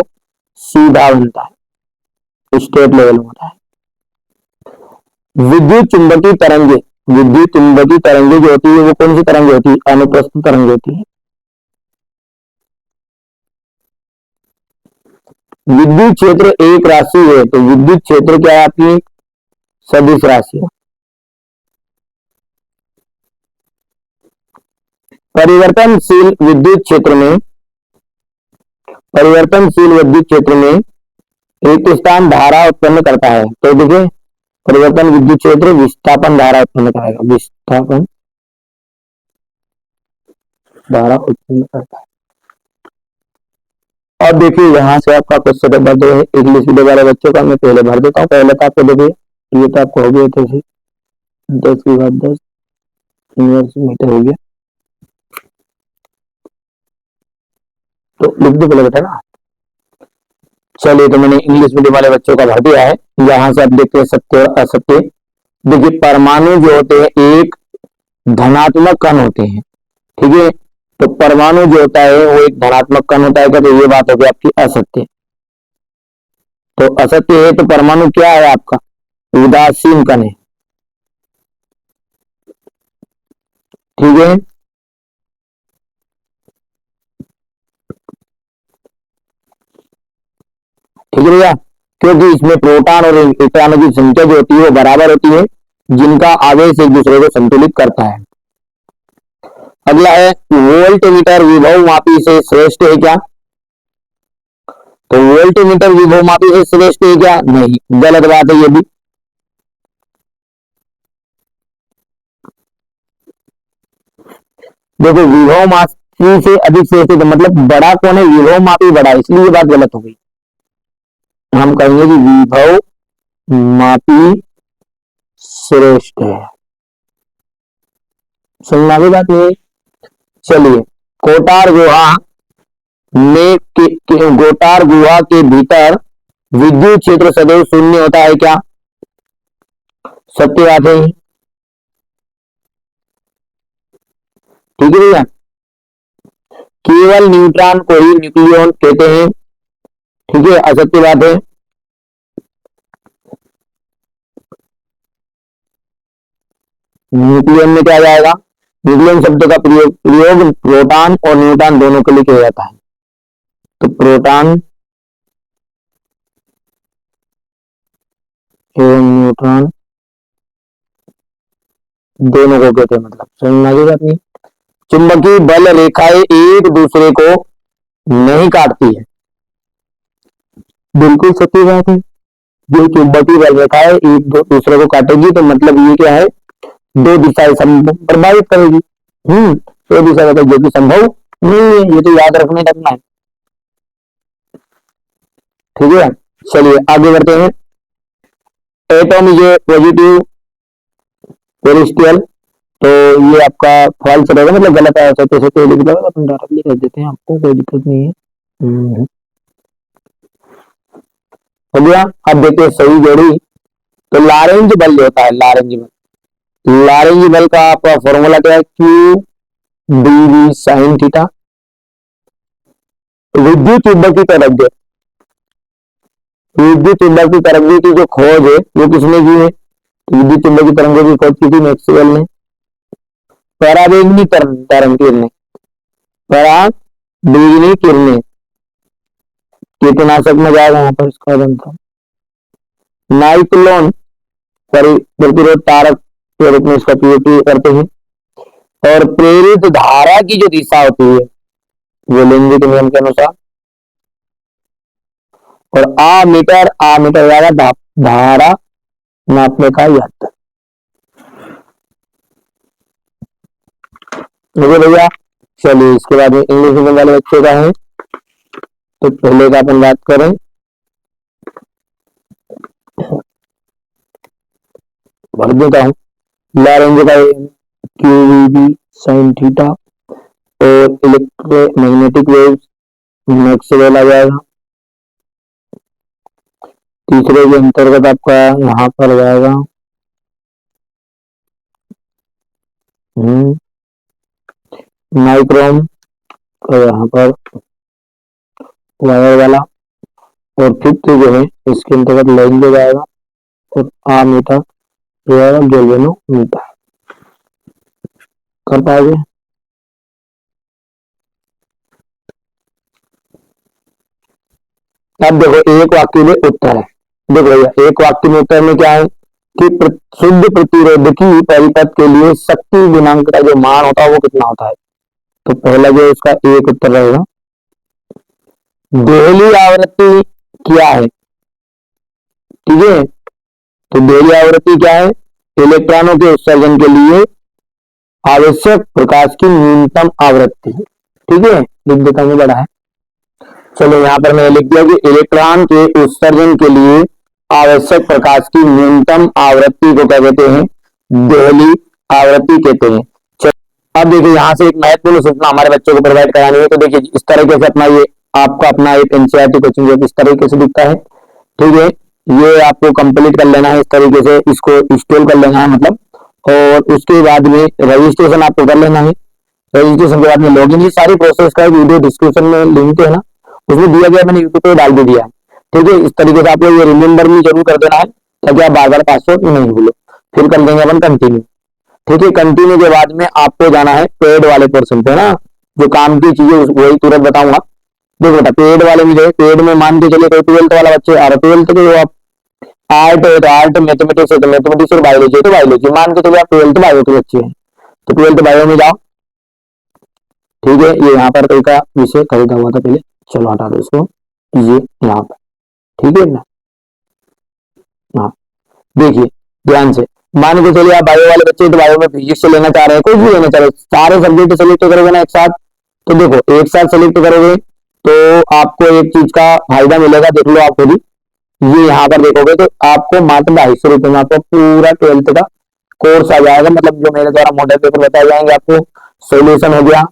सीधा बनता है, स्ट्रेट लेवल में होता है। विद्युत चुंबकीय तरंगे, विद्युत चुंबकीय तरंगे जो होती है वो कौन सी तरंगे होती है? अनुप्रस्थ तरंगे होती है। विद्युत क्षेत्र एक राशि है, तो विद्युत क्षेत्र क्या है आपकी? सदिश राशि है। परिवर्तनशील विद्युत क्षेत्र में, परिवर्तनशील विद्युत क्षेत्र में रिक्त स्थान धारा उत्पन्न करता है। तो देखिए परिवर्तन विद्युत क्षेत्र विस्थापन धारा उत्पन्न करेगा, विस्थापन धारा उत्पन्न करता है। अब देखिए यहाँ से आपका क्वेश्चन नंबर 2 है, इंग्लिश मीडियम वाले बच्चों का मैं पहले भर देता हूँ। पहले तो आपको देखिए ये तो आपको हो गया थे 10 की बात 10 इनवर्स मीटर हो गया, तो लिख दो पहले बेटा ना। चलिए तो मैंने इंग्लिश मीडियम वाले बच्चों का भर दिया है। यहाँ से आप देखते हैं सत्य और असत्य। देखिए परमाणु जो होते हैं एक धनात्मक कण होते हैं, ठीक है। तो परमाणु जो होता है वो एक धनात्मक कण होता है, तो ये बात होगी आपकी असत्य। तो असत्य है तो परमाणु क्या है आपका? उदासीन कण है, ठीक है। ठीक है भैया, क्योंकि इसमें प्रोटॉन और इलेक्ट्रॉनों की संख्या जो होती है वो बराबर होती है, जिनका आवेश एक दूसरे को संतुलित करता है। अगला है वोल्टमीटर विभव मापी से श्रेष्ठ है क्या? तो वोल्टमीटर विभव मापी से श्रेष्ठ है क्या? नहीं, गलत बात है ये भी। देखो विभव मापी से अधिक श्रेष्ठ है मतलब बड़ा कौन है? विभव मापी बड़ा, इसलिए ये बात गलत हो गई। हम कहेंगे कि विभव मापी श्रेष्ठ है। सुनना भी बात नहीं। चलिए कोटार गुहा में गोटार गुहा के भीतर विद्युत क्षेत्र सदैव शून्य होता है क्या? सत्य बात है, ठीक है भैया। केवल न्यूट्रॉन को ही न्यूक्लियन कहते हैं, ठीक है, असत्य बात है। न्यूक्लियन में क्या जाएगा? न्यूक्लियन शब्द का प्रयोग प्रोटॉन और न्यूट्रॉन दोनों के लिए किया जाता है। तो प्रोटॉन एवं न्यूट्रॉन दोनों को कहते हैं, मतलब समझना की बात नहीं। चुंबकीय बल रेखाएं एक दूसरे को नहीं काटती है, बिल्कुल सत्य बात है। जो चुंबकीय बल रेखाएं एक दूसरे को काटेगी तो मतलब ये क्या है? दो दिशाएं प्रभावित करेगी। दो दिशा मतलब जो कि संभव नहीं है, ये तो याद रखने लगना है, ठीक है। चलिए आगे बढ़ते हैं। Atom is a positive terrestrial, तो ये आपका फॉल्स रहेगा, मतलब गलत है, तो लिख दो, अपन डायरेक्टली कर देते हैं, आपको कोई दिक्कत नहीं है। हो गया। अब देखते हैं सही जोड़ी। तो लारेंज बल जो होता है, लारेंज बल, लारेंज बल का आपका फॉर्मूला क्या है? Q D V sine theta. विद्युत चुंबकीय तरंग, विद्युत चुंबकीय तरंगे की जो खोज है वो किसने की है? विद्युत चुंबकीय तरंगों की खोज की थी मैक्सवेल ने। पराबैंगनी तरंग किरणें, पराबैंगनी किरणें कीटनाशक में जाएगा वहां पर इसका बनता। नाइक्लोन प्रतिरोध तारक के रूप में इसका उपयोग करते हैं। और प्रेरित धारा की जो दिशा होती है वो लेंगिक नियम के अनुसार। और आमीटर जाएगा धारा नापने का यंत्र। मुझे भैया चलिए इसके बाद में इंग्लिश मीडियम वाले बच्चे का है, तो पहले का अपन बात करें। भर देता हूं। लारेंज का क्यूवीबी साइन थीटा और इलेक्ट्रोमैग्नेटिक वेव्स मैक्सवेल आ जाएगा। तीसरे के अंतर्गत आपका यहाँ पर जाएगा नाइक्रोम का यहाँ पर वायर वाला, और फिफ्थ जो है इसके अंतर्गत लैंग्वेज आएगा, और आ मीटर जो है गैल्वेनो मीटर। कर पाओगे? अब देखो एक वाक्य में उत्तर है। देखो भैया एक वाक्य में उत्तर में क्या है कि शुद्ध प्रतिरोधकी परिपथ के लिए शक्ति गुणांक का जो मान होता है वो कितना होता है। तो पहला जो इसका एक उत्तर रहेगा, दोहली आवृत्ति क्या है। ठीक है, तो दोहली आवृत्ति क्या है, इलेक्ट्रॉनों के उत्सर्जन के लिए आवश्यक प्रकाश की न्यूनतम आवृत्ति। ठीक है, लिख देता हूं, बड़ा है। चलो यहाँ पर मैंने लिख दिया कि इलेक्ट्रॉन के उत्सर्जन के लिए आवश्यक प्रकाश की न्यूनतम आवृत्ति को क्या कहते हैं, दोहली आवृत्ति कहते हैं। अब देखिए यहाँ से एक महत्वपूर्ण सूचना हमारे बच्चों को प्रोवाइड करानी है। तो देखिए इस तरीके से अपना ये आपका अपना एक एनसीईआरटी कोचिंग जो इस तरीके से दिखता है। ठीक है, ये आपको कंप्लीट कर लेना है, इस तरीके से इसको इंस्टॉल कर लेना है मतलब, और उसके बाद में रजिस्ट्रेशन आपको कर लेना है। रजिस्ट्रेशन के बाद में लॉगिन, ये सारी प्रोसेस का वीडियो डिस्क्रिप्शन में लिंक है ना, उसमें दिया गया, मैंने यूट्यूब पे डाल भी दिया है। ठीक है, इस तरीके से आपको ये रिमाइंडर भी जरूर कर देना है ताकि आप बार बार पासवर्ड नहीं भूलो। फिर कर देंगे अपन कंटिन्यू। ठीक है, कंटिन्यू के बाद में आपको जाना है पेड वाले पोर्शन पे ना, जो काम की चीजें वही तुरंत बताऊंगा। देखो बेटा पेड वाले में जो है, पेड में मान के चलिए कोई 12th वाला बच्चे आ रहा, 12th के जो आप आर्ट है तो आर्ट, मैथमेटिक्स है तो मैथमेटिक्स, और बायोलॉजी है तो बायोलॉजी, मान के चलिए आप 12th बायो के बच्चे हैं तो 12th बायो में जाओ। ठीक है, ये यहाँ पर कई का विषय खरीदा हुआ था पहले, चलो हटा दो इसको, ये यहाँ पर। ठीक है ना, हाँ देखिए ध्यान से, मान के चलिए आप बायो वाले बच्चे तो बायो में फिजिक्स से लेना चाह रहे हैं, कुछ भी लेना चाह रहे हैं, सारे सब्जेक्ट सेलेक्ट करोगे ना एक साथ। तो देखो एक साथ सेलेक्ट करोगे तो आपको एक चीज का फायदा मिलेगा, देख लो आप खुद ही। ये यहाँ पर देखोगे तो आपको मात्र 250 रुपए में आपको पूरा 12th का कोर्स आ जाएगा, मतलब जो मेरे द्वारा मॉडल पेपर बताए जाएंगे, आपको सोल्यूशन हो गया,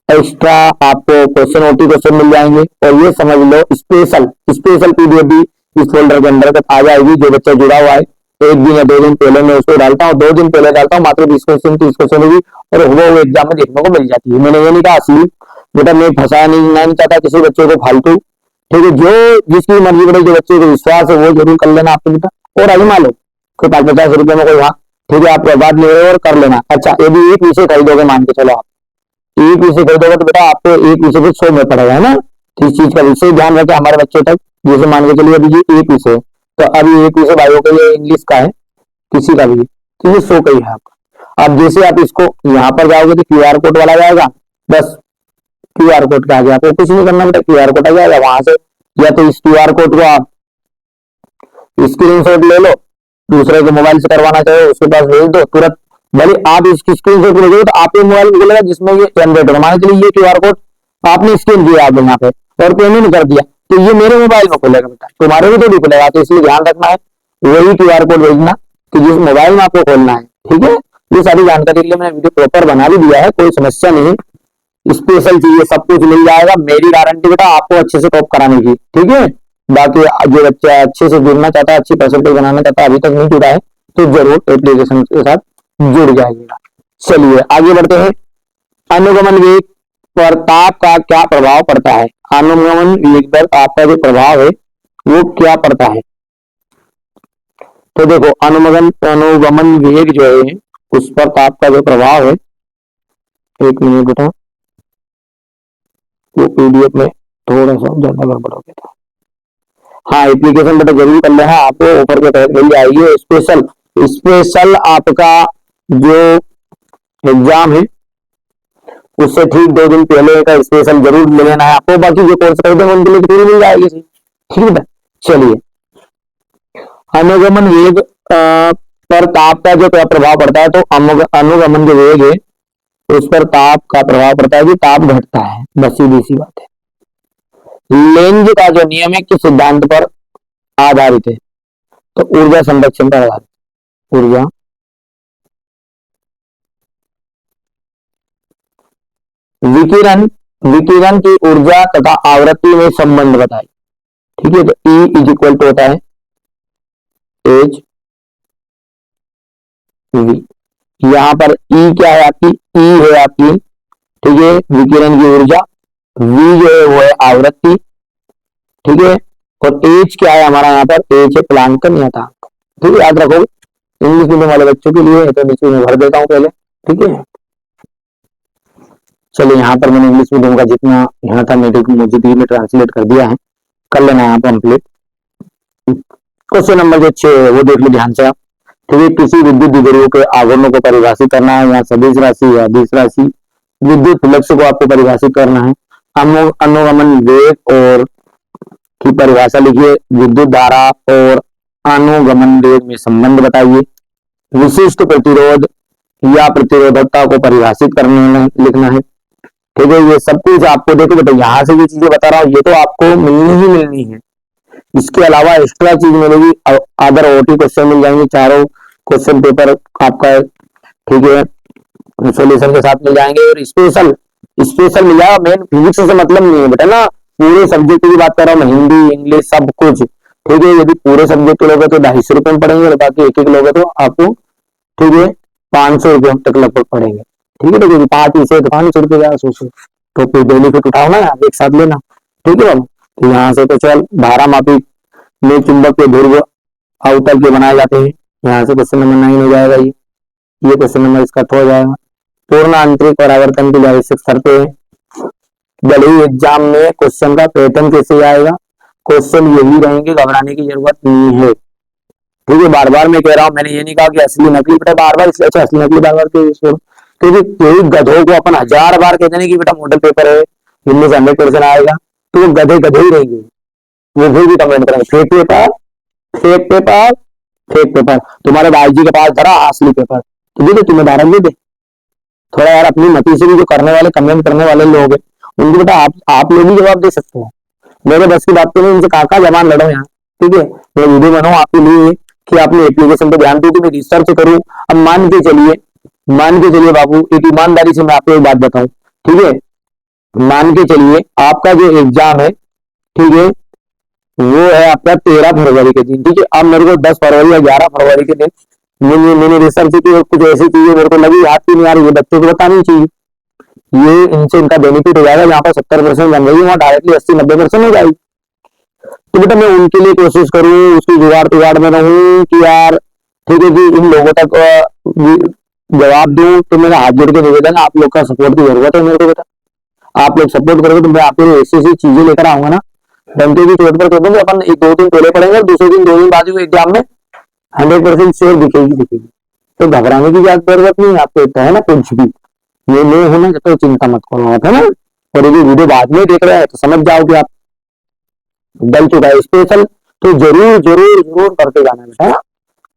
एक्स्ट्रा आपको क्वेश्चन ओटी क्वेश्चन मिल जाएंगे, और ये समझ लो स्पेशल स्पेशल पीडीएफ भी इस फोल्डर के अंदर आ जाएगी। जो बच्चा जुड़ा हुआ है, एक दिन या 2 दिन पहले मैं उसको डालता हूँ, 2 दिन पहले डालता हूँ, मात्र 20 क्वेश्चन 30 क्वेश्चन होगी, और वो एग्जाम में देखने को मिल जाती है। मैंने ये नहीं कहा असली बेटा, मैं फंसा नहीं चाहता किसी बच्चे को फालतू। ठीक है, जो जिसकी मर्जी बड़ी, जो बच्चे को विश्वास है वो जरूर कर लेना आपको बेटा, और आजमा लो, कोई 50 रुपए में कोई, हाँ ठीक है, आप बर्बाद नहीं हो और कर लेना। अच्छा ये भी एक विषय खरीदोगे, मान के चलो आप एक विषय खरीदोगे तो बेटा आपको एक विषय कुछ 100 में पड़ेगा, है ना। तो इस चीज का विषय ध्यान रखें हमारे बच्चों तक, जैसे मान के चलिए अभी ये एक विषय, तो अभी एक विषय बायो का, ये इंग्लिश का है, किसी का भी, तो ये 100 का ही है आपका। अब जैसे आप इसको यहाँ पर जाओगे तो क्यूआर कोड वाला जाएगा, बस क्यूआर कोड का आ गया, आपको कुछ नहीं करना बेटा, क्यूआर कोड आ जाएगा वहां से, या तो इस क्यूआर कोड को आप स्क्रीनशॉट ले लो, दूसरे के मोबाइल से करवाना चाहे उसके पास भेज दो तुरंत, भले आप इसकी स्क्रीनशॉट ले लो तो आपके मोबाइल में खुलेगा जिसमें ये जनरेट होगा। मान चलिए ये क्यूआर कोड आपने स्कैन किया आप यहाँ पे और पेमेंट कर दिया, तो ये मेरे मोबाइल में खुलेगा बेटा, तुम्हारे भी तो नहीं खुलेगा। तो इसलिए ध्यान रखना है, वही क्यूआर कोड भेजना कि जिस मोबाइल में आपको खोलना है। ठीक है, ये सारी जानकारी के लिए मैंने वीडियो प्रॉपर बना भी दिया है, कोई समस्या नहीं, स्पेशल चीजें सब कुछ मिल जाएगा, मेरी गारंटी बेटा आपको अच्छे से टॉप कराने की। ठीक है, बाकी जो बच्चा अच्छे से जुड़ना चाहता है, अच्छी परसेंटेज बनाना चाहता है, अभी तक नहीं जुड़ा है तो जरूर एप्लीकेशन के साथ जुड़ जाएगा। चलिए आगे बढ़ते हैं। अनुगमन वेग पर ताप का क्या प्रभाव पड़ता है। अनुगमन वेग पर ताप का जो प्रभाव है वो क्या पड़ता है। तो देखो अनुगमन वेग जो है उस पर ताप का जो प्रभाव है, एक मिनट बेटा, वो पीडीएफ में थोड़ा सा ज्यादा गड़बड़ हो गया था। हाँ एप्लीकेशन बेटा जरूर कर लेना, आपको ऑफर के तहत मिल जाएगी स्पेशल आपका जो एग्जाम है उससे ठीक 2 दिन पहले का स्पेशल जरूर ले लेना है आपको, बाकी जो कोर्स करते हैं उनके लिए पूरी मिल जाएगी। ठीक है, चलिए अनुगमन वेग पर ताप का जो क्या प्रभाव पड़ता है, तो अनुगमन जो वेग है उस पर ताप का प्रभाव पड़ता है कि ताप घटता है, बस सीधी सी बात है। लेंज का जो नियम है किस सिद्धांत पर आधारित है, तो ऊर्जा संरक्षण पर आधारित, ऊर्जा विकिरण की ऊर्जा तथा आवृत्ति में संबंध बताए। ठीक है, तो E इज इक्वल टू होता है एच वी, यहाँ पर ई क्या है आपकी, ई है आपकी, ठीक है, विकिरण की ऊर्जा, वी जो है वो है आवृत्ति, ठीक है, और एच क्या है हमारा, यहाँ पर एच है प्लांक नियतांक। ठीक है, याद रखो, इंग्लिश मीडियम वाले बच्चों के लिए तो नीचे में भर देता हूँ पहले। ठीक है, चलिए यहाँ पर मैंने इंग्लिश मीडियम का जितना यहाँ था मेरे मौजूदगी में ट्रांसलेट कर दिया है, कर लेना यहाँ कंप्लीट। क्वेश्चन नंबर जो 6 है वो देख लो ध्यान से आप। ठीक है, किसी विद्युत द्विध्रुव के आघूर्णों को परिभाषित करना है, यहाँ सदिश राशि या अदिश राशि विद्युत फ्लक्स को आपको परिभाषित करना है। अनुगमन वेग और की परिभाषा लिखिए, विद्युत धारा और अनुगमन वेग में संबंध बताइए, विशिष्ट प्रतिरोध या प्रतिरोधकता को परिभाषित करने लिखना है। ठीक है, ये सब कुछ आपको देखो बेटा, यहाँ से ये चीजें बता रहा हूँ ये तो आपको मिलनी ही मिलनी है, इसके अलावा एक्स्ट्रा चीज मिलेगी, अदर ओटी क्वेश्चन मिल जाएंगे, चारों क्वेश्चन पेपर आपका, ठीक है, सोल्यूशन के साथ मिल जाएंगे, और स्पेशल स्पेशल मिल जाएगा। मेन फिजिक्स से मतलब नहीं है बेटा ना, पूरे सब्जेक्ट की बात कर रहा हूँ मैं, हिंदी इंग्लिश सब कुछ। ठीक है, यदि पूरे सब्जेक्ट लोगे तो 250 रुपए में पड़ेंगे, और बाकी एक एक लोगे तो आपको, ठीक है, 500 रुपए तक लगभग पड़ेंगे। ठीक है, तो 5 विषय तो 500 रुपए का सोचो, तो फिर बेनिफिट उठाओ ना एक साथ लेना। ठीक है बाबू, तो यहाँ से तो चल धारा मापी में चुंबक के ध्रुव अवतल के बनाए जाते हैं, यहाँ से क्वेश्चन नंबर 9 हो जाएगा, ये क्वेश्चन नंबर इसका हो जाएगा। पूर्ण आंतरिक और आवर्तन के लिए आवश्यक शर्तें हैं। भले ही एग्जाम में क्वेश्चन का पैटर्न कैसे आएगा, क्वेश्चन यही रहेंगे, घबराने की जरूरत नहीं है। ठीक है, बार बार मैं कह रहा हूँ, मैंने ये नहीं कहा कि असली नकली, बेटा बार बार इसलिए अच्छा असली नकली बार बार क्योंकि कोई गधों को अपन 1000 बार कहते हैं कि बेटा मॉडल पेपर है, इनमें से 100% आएगा, तो वो गधे गधे ही रहेंगे, वो फिर भी कमेंट करेंगे fake paper fake paper fake paper. तुम्हारे भाई जी के पास धरा असली पेपर, तो दे दे, तुम्हें धारण दे दे थोड़ा यार, अपनी मती से भी जो करने वाले कमेंट करने वाले लोग हैं उनको बेटा आप लोग ही जवाब दे सकते हो, मेरे बस की बात तो नहीं, उनसे काका जवान लड़ो यहाँ। ठीक है, मैं वीडियो बनाऊं आपके लिए कि आपने एप्लीकेशन पे ध्यान दीजिए, मैं रिसर्च करूं। अब मान के चलिए बाबू, एक ईमानदारी से मैं आपको एक बात बताऊं, ठीक है, मान के चलिए आपका जो एग्जाम है, ठीक है, वो है आपका 13 फरवरी के दिन। ठीक है, अब मेरे को 10 फरवरी या 11 फरवरी के दिन मैंने रिसर्च की, कुछ ऐसी चीजें मेरे को लगी याद की नहीं यार, ये बच्चों को बतानी चाहिए, ये इनसे इनका बेनिफिट हो जाएगा। यहाँ पर 70% बन रही है, वहां डायरेक्टली 80-90% हो जाएगी। तो बेटा मैं उनके लिए कोशिश करूँ, उसकी जुगाड़ में रहूं कि यार ठीक है कि इन लोगों तक जवाब दूं। तो मेरा हाथ जोड़ के निवेदन, आप लोग का सपोर्ट की जरूरत है मेरे को बेटा, आप लोग सपोर्ट करोगे तो मैं आपके लिए ऐसी ऐसी चीजें लेकर आऊंगा ना, डंके की चोट पर कह दूंगा, अपन 1-2 दिन पहले पढ़ेंगे और दूसरे दिन 2 दिन बाद एग्जाम में 100% श्योर दिखेगी। तो घबराने की जरूरत नहीं आपको, है ना, कुछ भी ये नहीं होना, तो चिंता मत करो आप, है ना। और यदि वीडियो बाद में देख रहे हैं तो समझ जाओ कि आप डल चुका है स्पेशल, तो जरूर जरूर जरूर करते जाना बेटा।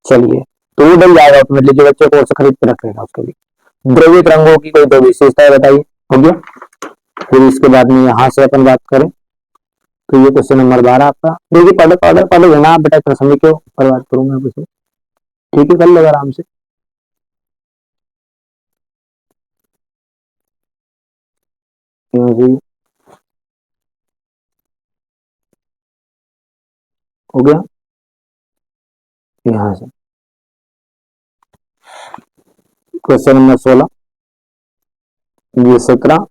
चलिए, तो वो डल जाएगा ऑटोमेटिकली, जो बच्चे कोर्स खरीद के रखेगा उसके लिए। द्रवित रंगों की कोई 2 विशेषताएं बताइए, हो गया। फिर इसके बाद में यहाँ से अपन बात करें तो ये क्वेश्चन नंबर 12 आपका। देखिए पढ़ो लेना आप बेटा, इतना समय क्यों बर्बाद करूंगा कुछ, ठीक है, कर लेगा आराम से। हो गया, यहाँ से क्वेश्चन नंबर 16, ये 17,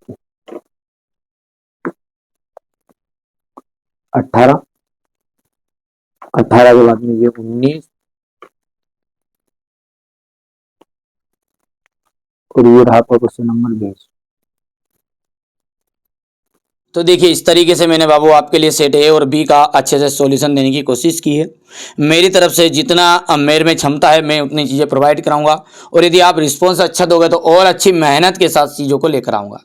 18, 18 के बाद में ये 19, और ये रहा क्वेश्चन नंबर 20। तो देखिए इस तरीके से मैंने बाबू आपके लिए सेट ए और बी का अच्छे से सॉल्यूशन देने की कोशिश की है। मेरी तरफ से जितना मेरे में क्षमता है मैं उतनी चीज़ें प्रोवाइड कराऊंगा, और यदि आप रिस्पॉन्स अच्छा दोगे तो और अच्छी मेहनत के साथ चीज़ों को लेकर आऊँगा।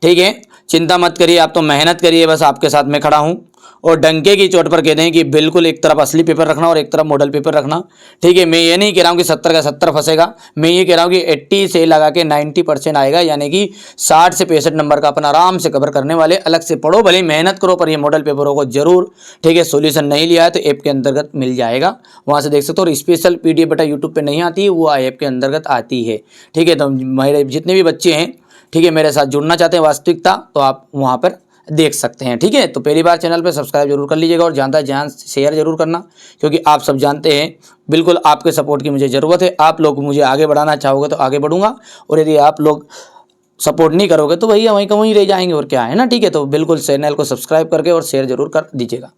ठीक है, चिंता मत करिए, आप तो मेहनत करिए, बस आपके साथ मैं खड़ा हूँ। और डंके की चोट पर कह दें कि बिल्कुल एक तरफ असली पेपर रखना और एक तरफ मॉडल पेपर रखना। ठीक है, मैं ये नहीं कह रहा हूँ कि 70 का 70 फंसेगा, मैं ये कह रहा हूँ कि 80 से लगा के 90% आएगा, यानी कि 60 से 65 नंबर का अपन आराम से कवर करने वाले। अलग से पढ़ो, भले ही मेहनत करो, पर ये मॉडल पेपरों को जरूर, ठीक है, सोल्यूशन नहीं लिया है तो ऐप के अंतर्गत मिल जाएगा, वहाँ से देख सकते हो। और स्पेशल PDF बेटा यूट्यूब पर नहीं आती है, वो ऐप के अंतर्गत आती है। ठीक है, तो मेरे जितने भी बच्चे हैं, ठीक है, मेरे साथ जुड़ना चाहते हैं वास्तविकता, तो आप वहाँ पर देख सकते हैं। ठीक है, तो पहली बार चैनल पे सब्सक्राइब जरूर कर लीजिएगा और ज़्यादा ध्यान शेयर जरूर करना, क्योंकि आप सब जानते हैं बिल्कुल आपके सपोर्ट की मुझे ज़रूरत है। आप लोग मुझे आगे बढ़ाना चाहोगे तो आगे बढ़ूंगा, और यदि आप लोग सपोर्ट नहीं करोगे तो भैया वहीं का वहीं रह जाएंगे, और क्या है ना। ठीक है, तो बिल्कुल चैनल को सब्सक्राइब करके और शेयर जरूर कर दीजिएगा।